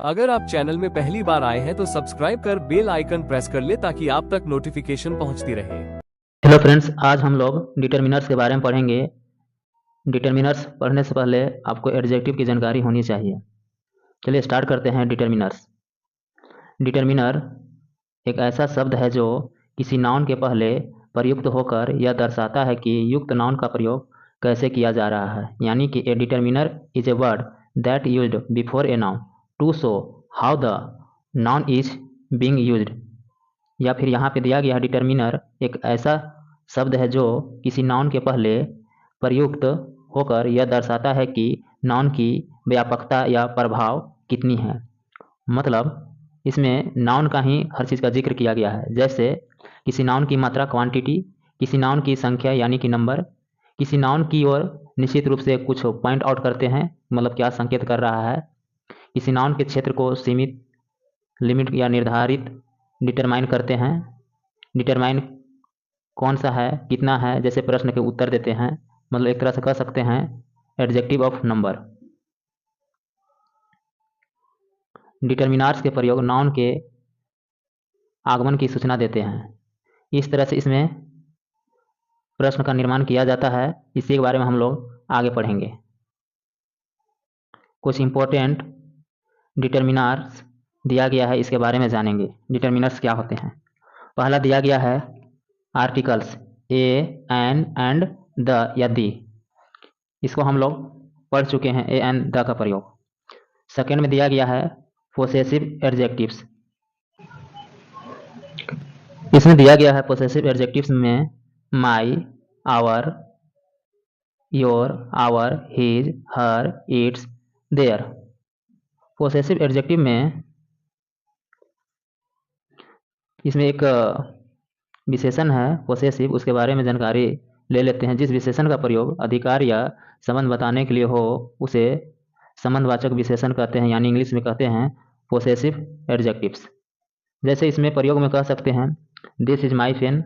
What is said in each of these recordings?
अगर आप चैनल में पहली बार आए हैं तो सब्सक्राइब कर बेल आइकन प्रेस कर ले ताकि आप तक नोटिफिकेशन पहुंचती रहे। हेलो फ्रेंड्स, आज हम लोग डिटरमिनर्स के बारे में पढ़ेंगे। डिटरमिनर्स पढ़ने से पहले आपको एडजेक्टिव की जानकारी होनी चाहिए। चलिए स्टार्ट करते हैं। डिटरमिनर्स। डिटरमिनर एक ऐसा शब्द है जो किसी नाउन के पहले प्रयुक्त होकर यह दर्शाता है कि युक्त नाउन का प्रयोग कैसे किया जा रहा है। यानी कि a determiner is a word that used before a noun to show how the noun is being used. या फिर यहाँ पे दिया गया डिटरमिनर एक ऐसा शब्द है जो किसी नाउन के पहले प्रयुक्त होकर यह दर्शाता है कि नाउन की व्यापकता या प्रभाव कितनी है। मतलब इसमें नाउन का ही हर चीज़ का जिक्र किया गया है। जैसे किसी नाउन की मात्रा क्वांटिटी, किसी नाउन की संख्या यानी कि नंबर, किसी नाउन की ओर निश्चित रूप से कुछ पॉइंट आउट करते हैं, मतलब क्या संकेत कर रहा है। किसी नाउन के क्षेत्र को सीमित, लिमिट या निर्धारित डिटरमाइन करते हैं। डिटरमाइन कौन सा है, कितना है, जैसे प्रश्न के उत्तर देते हैं। मतलब एक तरह से कह सकते हैं एडजेक्टिव ऑफ नंबर। डिटरमिनार्स के प्रयोग नाउन के आगमन की सूचना देते हैं। इस तरह से इसमें प्रश्न का निर्माण किया जाता है। इसी के बारे में हम लोग आगे पढ़ेंगे। कुछ इंपॉर्टेंट डिटरमिनार्स दिया गया है, इसके बारे में जानेंगे। डिटरमिनर्स क्या होते हैं। पहला दिया गया है articles a, an, and, the या दी। इसको हम लोग पढ़ चुके हैं, ए, एन, द का प्रयोग। सेकेंड में दिया गया है पोसेसिव एडजेक्टिव्स। इसमें दिया गया है पोसेसिव एडजेक्टिव्स में my, our, your, our, his, her, its, their. Possessive adjective में इसमें एक विशेषण है पोसेसिव, उसके बारे में जानकारी ले लेते हैं। जिस विशेषण का प्रयोग अधिकार या संबंध बताने के लिए हो उसे संबंधवाचक विशेषण कहते हैं, यानी इंग्लिश में कहते हैं पोसेसिव एडजेक्टिव्स। जैसे इसमें प्रयोग में कह सकते हैं this is my pen,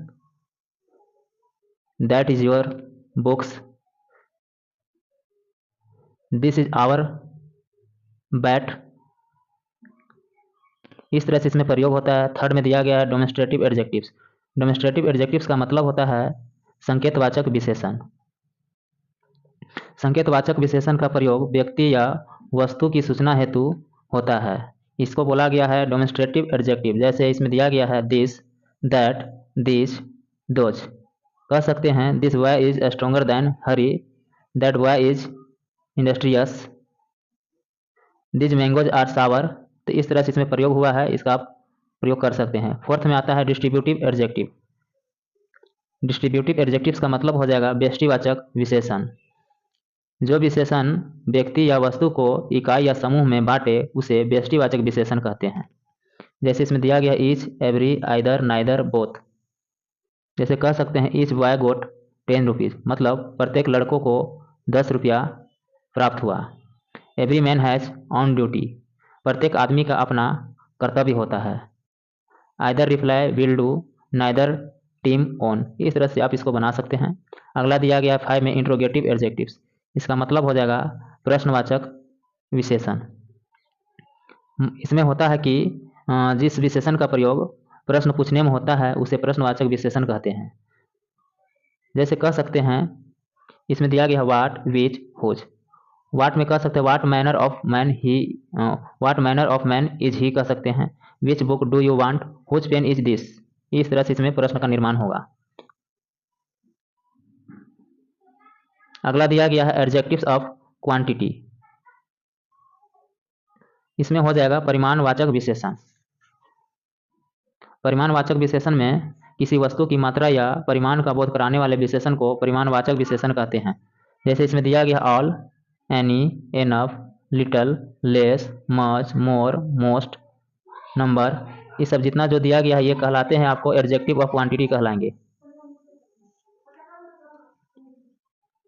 that is your books, this is our bat. इस तरह से इसमें प्रयोग होता है। थर्ड में दिया गया है डेमोन्स्ट्रेटिव एडजेक्टिव्स। डेमोन्स्ट्रेटिव एडजेक्टिव्स का मतलब होता है संकेतवाचक विशेषण। संकेतवाचक विशेषण का प्रयोग व्यक्ति या वस्तु की सूचना हेतु होता है। इसको बोला गया है डेमोन्स्ट्रेटिव एडजेक्टिव। जैसे इसमें दिया गया है दिस, दैट, दिस, दोज। कह सकते हैं this boy is stronger than Hari, that boy is industrious, this mangoes are sour. तो इस तरह से इसमें प्रयोग हुआ है, इसका आप प्रयोग कर सकते हैं। फोर्थ में आता है डिस्ट्रीब्यूटिव एडजेक्टिव। डिस्ट्रीब्यूटिव एडजेक्टिव्स का मतलब हो जाएगा व्यष्टिवाचक विशेषण। जो विशेषण व्यक्ति या वस्तु को इकाई या समूह में बांटे उसे व्यष्टिवाचक विशेषण कहते हैं। जैसे इसमें दिया गया each, every, either, neither, both. जैसे कह सकते हैं ईच बॉय गोट 10 रुपीज़, मतलब प्रत्येक लड़कों को 10 रुपया प्राप्त हुआ। Every man has on duty, प्रत्येक आदमी का अपना कर्तव्य होता है। Either reply will do, neither team on. इस तरह से आप इसको बना सकते हैं। अगला दिया गया 5 में इंट्रोगेटिव एडजेक्टिव्स। इसका मतलब हो जाएगा प्रश्नवाचक विशेषण। इसमें होता है कि जिस विशेषण का प्रयोग प्रश्न पूछने में होता है उसे प्रश्नवाचक विशेषण कहते हैं। जैसे कह सकते हैं इसमें दिया गया वाट, विच, हुज। वाट में कह सकते हैं what manner of man he, what manner of man is he कह सकते हैं। Which book do you want, whose pen is this. इस तरह से इसमें प्रश्न का निर्माण होगा। अगला दिया गया है एडजेक्टिव्स ऑफ क्वांटिटी। इसमें हो जाएगा परिमाणवाचक विशेषण। परिमाणवाचक विशेषण में किसी वस्तु की मात्रा या परिमाण का बोध कराने वाले विशेषण को परिमाणवाचक विशेषण कहते हैं। जैसे इसमें दिया गया all, any, enough, little, less, much, more, most, number. ये सब जितना जो दिया गया है ये कहलाते हैं आपको एडजेक्टिव ऑफ क्वांटिटी कहलाएंगे।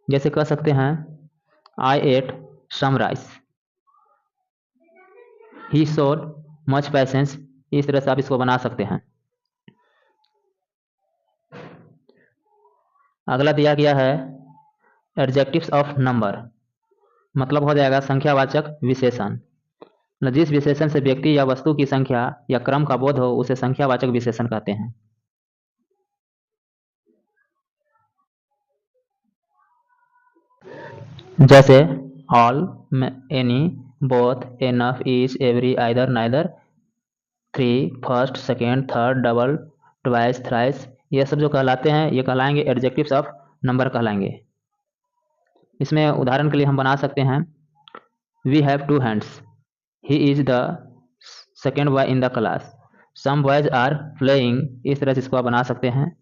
जैसे कह सकते हैं I ate some rice, he showed much patience. इस तरह से आप इसको बना सकते हैं। अगला दिया गया है एडजेक्टिव्स ऑफ नंबर, मतलब हो जाएगा संख्यावाचक विशेषण। जिस विशेषण से व्यक्ति या वस्तु की संख्या या क्रम का बोध हो उसे संख्यावाचक विशेषण कहते हैं। जैसे all, any, both, enough, each, every, either, neither, three, first, second, third, double, twice, thrice, ये सब जो कहलाते हैं ये कहलाएंगे एडजेक्टिव्स ऑफ नंबर कहलाएंगे। इसमें उदाहरण के लिए हम बना सकते हैं we have 2 hands, he is the second boy in the class, some boys are playing, इस तरह से इसको आप बना सकते हैं।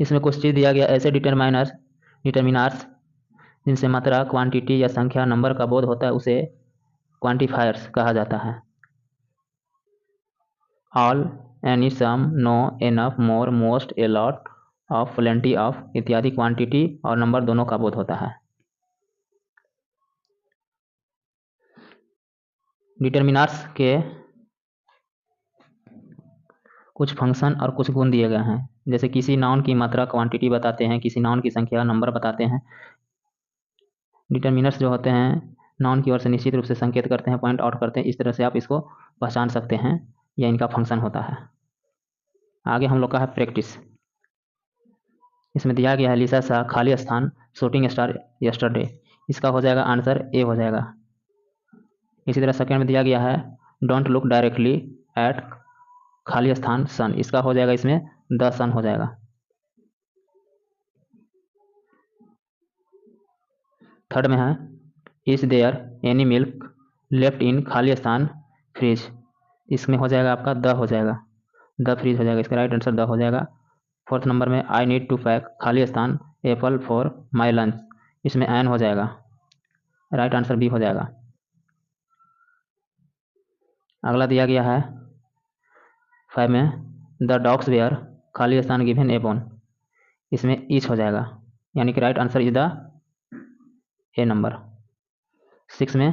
इसमें कुछ चीज़ दिया गया ऐसे डिटरमिनार्स जिनसे मात्रा, क्वांटिटी या संख्या, नंबर का बोध होता है उसे क्वांटिफायर्स कहा जाता है। All, any, some, no, enough, more, most, a lot of, plenty of इत्यादि क्वांटिटी और नंबर दोनों का बोध होता है। डिटरमिनार्स के कुछ फंक्शन और कुछ गुण दिए गए हैं। जैसे किसी नाउन की मात्रा क्वांटिटी बताते हैं, किसी नाउन की संख्या नंबर बताते हैं। डिटरमिनर्स जो होते हैं नाउन की ओर से निश्चित रूप से संकेत करते हैं, पॉइंट आउट करते हैं, इस तरह से आप इसको पहचान सकते हैं, यह इनका फंक्शन होता है। आगे हम लोग का है प्रैक्टिस। इसमें दिया गया है लिसा शाह, खाली स्थान, शूटिंग स्टार, यस्टरडे, इसका हो जाएगा आंसर ए हो जाएगा। इसी तरह सेकेंड में दिया गया है डोंट लुक डायरेक्टली एट, खाली स्थान, सन, इसका हो जाएगा इसमें द सन हो जाएगा। थर्ड में है is there any milk left in, खाली स्थान, फ्रिज, इसमें हो जाएगा आपका द हो जाएगा, द फ्रिज हो जाएगा, इसका राइट आंसर द हो जाएगा। फोर्थ नंबर में आई नीड टू पैक, खाली स्थान, एप्पल फॉर माई लंच, इसमें एन हो जाएगा, राइट आंसर बी हो जाएगा। अगला दिया गया है 5 में द डॉग्स वेयर, खाली स्थान गिवन ए बोन, इसमें ईच हो जाएगा, यानी कि right answer is the a number. 6 में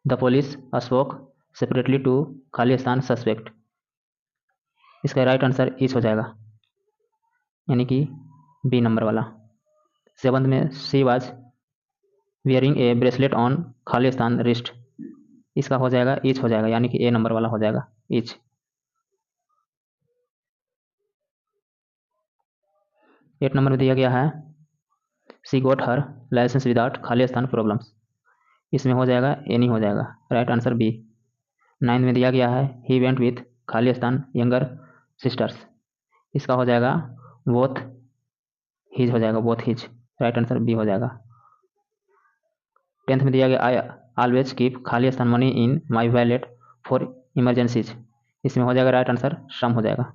the police spoke separately to, खाली स्थान, सस्पेक्ट, इसका राइट आंसर ईच हो जाएगा, यानी कि बी नंबर वाला। 7 में she was wearing A bracelet on, खाली स्थान, रिस्ट, इसका हो जाएगा ईच हो जाएगा, यानी कि ए नंबर वाला हो जाएगा ईच। 8 नंबर में दिया गया है she got her licence without, खाली स्थान, प्रॉब्लम्स, इसमें हो जाएगा एनी हो जाएगा, राइट आंसर बी। 9 में दिया गया है ही वेंट विथ, खाली स्थान, यंगर सिस्टर्स, इसका हो जाएगा बोथ हिज हो जाएगा, both his, right answer B हो जाएगा। 10th में दिया गया आई ऑलवेज कीप, खाली स्थान, money in my wallet for emergencies, इसमें हो जाएगा राइट आंसर सम हो जाएगा।